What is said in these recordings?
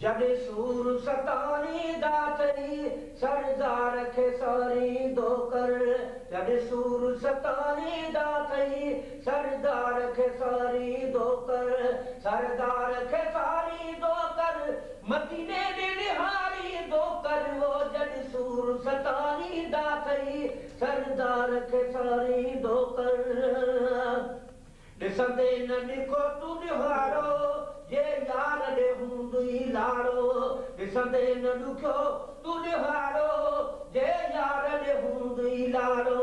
जॾहिं सूर सतानी दातई सरदार खे सारी दो कर जॾहिं सूर सतानी दातई सरदार खे सारी दो कर सरदार खे सारी दो कर मदीने ॾे निहारी दो कर वो जॾहिं सूर सतानी दातई सरदार खे सारी दो कर ॾिसंदे न ॾिखो तूं ॾिहारो जे यार ॾे हूंदई लाड़ो ॾिसंदे न ॾुखियो तूं ॾिहारो जे यार ॾे हूंदई लाड़ो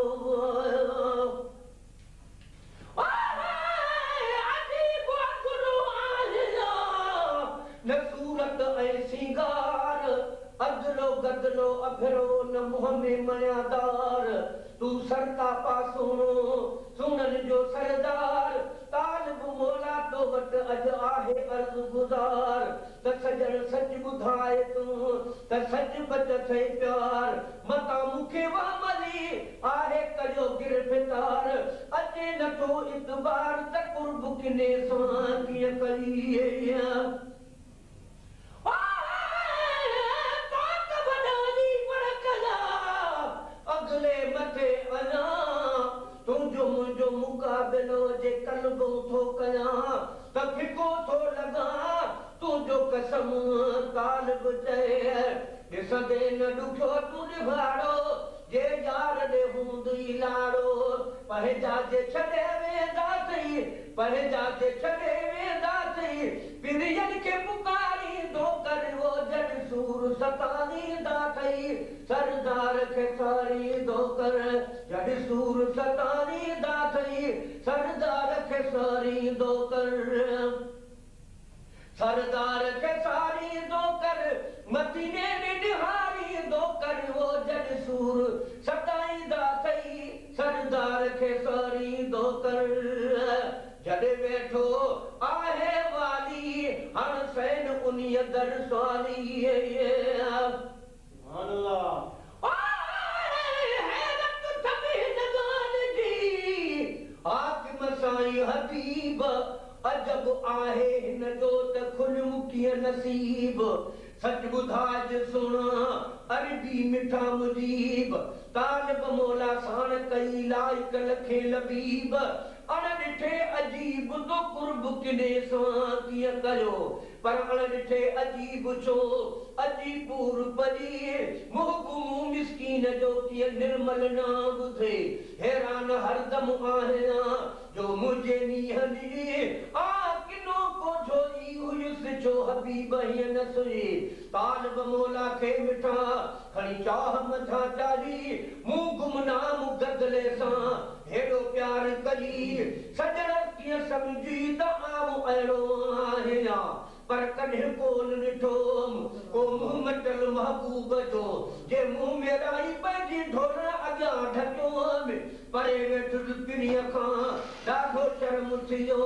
न सूरत ऐं सिंगार अदलो गदलो अभरो न मुंह में मयादार तूं सरता पासोणो सुनन जो सरदार तालिब मोला तो वटि अॼु आहे अर्ज़ गुज़ार त सजण सच ॿुधाए तूं त सच बच थिए प्यार मता मूंखे वामली आहे कयो गिरफ़्तार अचे नथो इतबार त कुर्ब किने सां कीअं कई अगले मथे अञा तुंहिंजो मुंहिंजो मुक़ाबिलो जे कलबो थो कयां त फिको थो लॻां तुंहिंजो कसम तालिब चए ॾिसंदे न ॾुखियो तूं निभाड़ो जे यार ॾे हूंदई लाड़ो पंहिंजा जे छॾे वेंदासीं पंहिंजा जे छॾे वेंदासीं पिरियनि खे पुकारींदो कर वो जॾहिं सूर सतानींदा अथई सरदार खे सारींदो कर जॾहिं सूर सतानींदा अथई सरदार खे सारींदो कर सरदार खे सारींदो कर मदीने ॾे निहारींदो कर वो जॾहिं सूर सताईंदा अथई सरदार खे सारींदो कर जॾहिं वेठो आहे वाली हण सैन उन्हीअ दर सवाली हाकिम साईं हबीब अजब आहे हिन जो त खुलियो कीअं नसीब सच ॿुधाइज सुण अरबी मिठा मुजीब तालिब मोला साण कई लाइक लखे लबीब अण ॾिठे अजीब तो कुर्ब किने सां कीअं कयो पर अण ॾिठे अजीब छो अजीबूर परी मुहगुमू मिस्कीन जो कीअं निर्मल न ॿुधे हैरान हरदम आहियां जो मुंहिंजे नीहनी आ किनो को झोई हुयुसि छो हबीब हीअं न सुई तालिब मोला खे मिठा खणी चाह मथां चाढ़ी मूं गुमनाम गदले सां हेॾो प्यार कई सजण कीअं सम्झी त आऊं अहिड़ो आहियां पर कॾहिं कोन ॾिठो को मुंहुं मटल महबूब जो जे मुंहुं में राई पंहिंजी ढोल अॻियां ढकियो परे वेठुसि पिणीअ खां ॾाढो शर्म थियो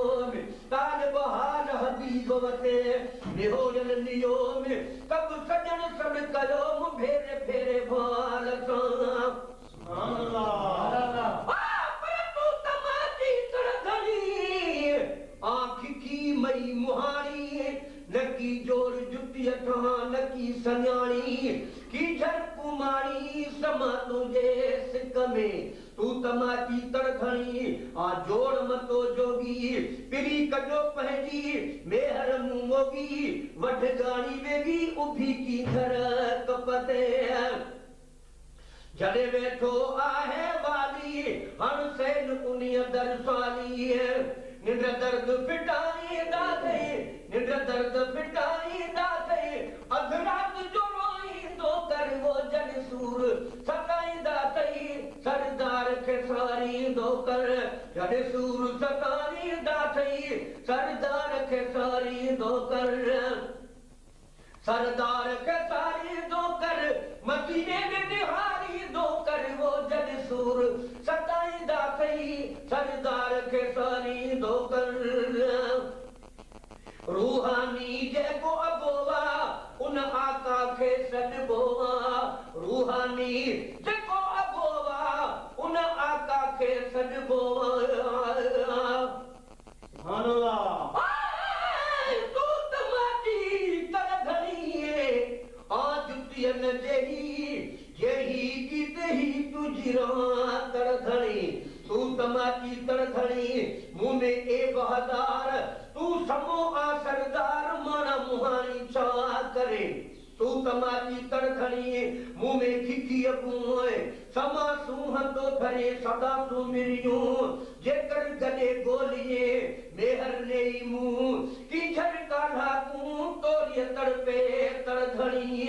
तालिब हाल हबीब वटे निहोरल लियो कब सजण सॾु कयो मूं फेरे फेरे भाल सां आखी मई मुहारी नकी जोर जुतिया ठहा नकी सन्याणी की झर कुमारी समा तुझे सिक में तू तमाची तड़खणी आ जोड़ मतो जोगी पिरी कजो पंहिंजी मेहर मुंगोगी वठ गाणी वेगी उभी की घर कपते जॾहिं वेठो आहे वाली हण सैन उन्हीअ दर सवाली निंड दर्द फिटाईंदा अथई निंड दर्द फिटाईंदा अथई अध राति जो रोईंदो कर वो जॾहिं सूर सताईंदा अथई सरदार खे सारींदो कर जॾहिं सूर सताईंदा अथई सरदार खे सारींदो कर सरदार खे सारींदो कर मदीने में निहारींदो कर वो जॾहिं सूर सताईंदा अथई सरदार खे सारींदो कर रूहानी जेको अबोवा उन आका खे सॾिबो आहे रूहानी जेको अबोवा उन आका खे सॾिबो आहे वीरां तड़धणी तू तमाची तड़धणी मुंह में ए बहादार तू समो आ सरदार माना मुहानी छा करे तू तमाची तड़खणी मुंह में खिखी अगुए समा सूहं तो धरे सदा तू मिरियूं जेकर गले गोलिए मेहर ने मुंह कीचड़ काढ़ा कूं तोरिय तड़पे तड़धणी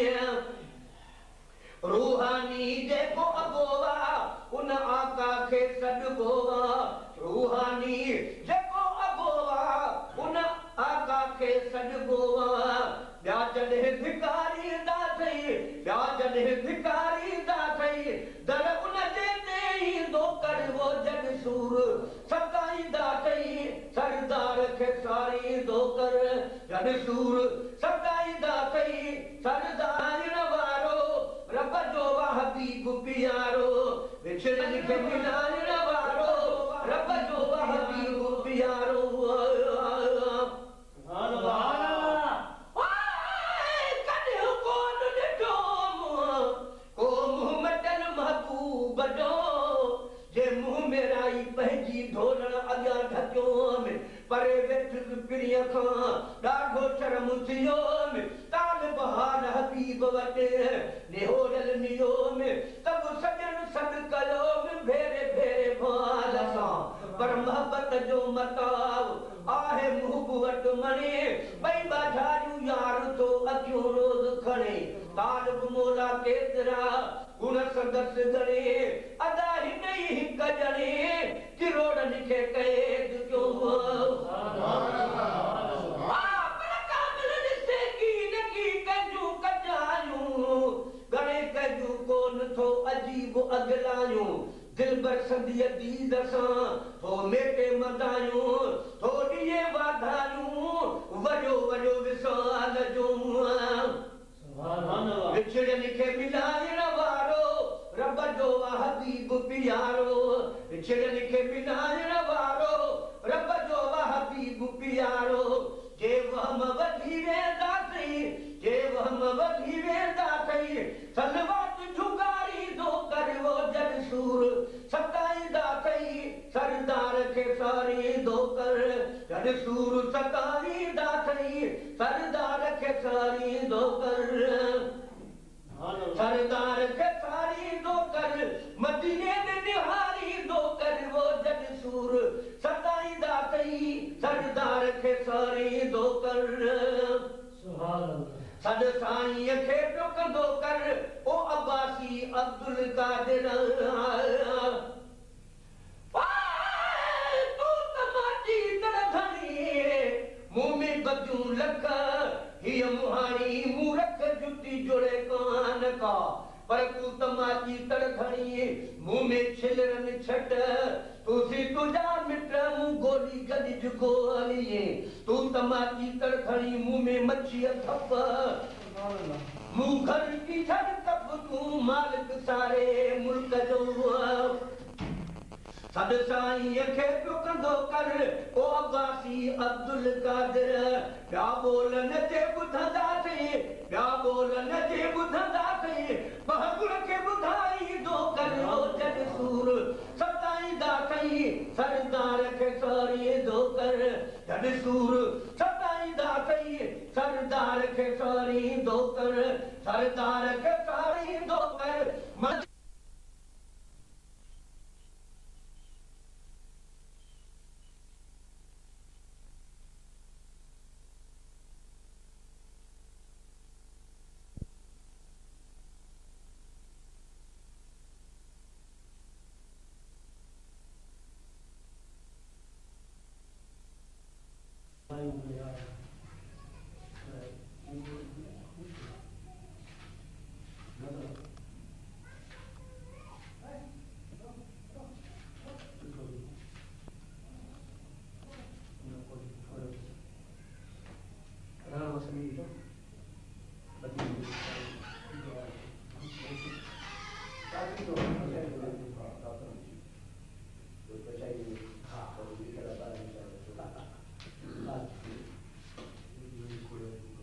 रूहानी जेको अगोवा उन आका खे सॾबोवा रूहानी जेको अगोवा उन आका खे सॾबोवा ॿिया जॾहिं भिकारी दा थई ॿिया जॾहिं भिकारी दा थई दर उन जे ते ईंदो कर वो जग सूर सताईंदा थई सरदार खे सारींदो कर जग सूर सताईंदा थई सरदार वारो रब जो हबीब प्यारो विछड़न खे मिलाइण वारो रब जो हबीब प्यारो पंहिंजी ढोलण अॻियां ढकियो में परे वेठ पिड़ीअ खां ॾाढो शर्म थियो में ताल बहार हबीब वटि नेहोरल मियो में तब सजन सॾ कयो में भेरे भेरे भाल सां पर मोहबत जो मताव आहे मुंहुं वटि मणे ॿई बाझारियूं यार थो अखियूं रोज़ खणे ताल मोला केतिरा गुण संदस गणे अदा हिन ई हिक ॼणे किरोड़नि खे कैद कयो अजीब अगलायूं दिलबर संदीअ दीद सां थो मेटे मदायूं थोड़ीअ वाधायूं वॾो वॾो विसाल जो विछड़नि खे मिलाइण वारो रब जो हबीब प्यारो विछड़नि खे मिलाइण वारो रब जो हबीब प्यारो जे वहम वधी वेंदा थई जे वहम वधी वेंदा थई सलवात झुगारींदो कर वो जग सूर सताईंदा थई सरदार खे सारींदो कर जग सूर सताईंदा थई सरदार खे सारींदो कर सरदार खे सारींदो कर मदीने में निहारींदो कर वो जग सूर सताईंदा थई सरदार खे सारींदो कर सद साईं खे टुकंदो कर ओ अब्बासी अब्दुल कादिर तू तमाची तड़धणी मुंह में बजूं लख हीअ मुहाणी मूरख जुती जुड़े कान का पर तू तमाची तड़धणी मुंह में छिलरन छट तुसी तुझा मिट मुंह गोली गॾिज गोलीए तू तमाची तड़धणी मुंह में मच्छी थप मुंह घर की छड़ कप तू मालिक सारे मुल्क जो सद साईं खे टुकंदो कर ओ अब्बासी अब्दुल कादिर ॿिया ॿोल न जे ॿुधंदासीं ॿिया ॿोल न जे ॿुधंदासीं बहादुर खे ॿुधाईंदो कर ओ जग सूर सताईंदा थई सरदार खे सारींदो कर जग सूर सताईंदा थई सरदार खे सारींदो कर सरदार खे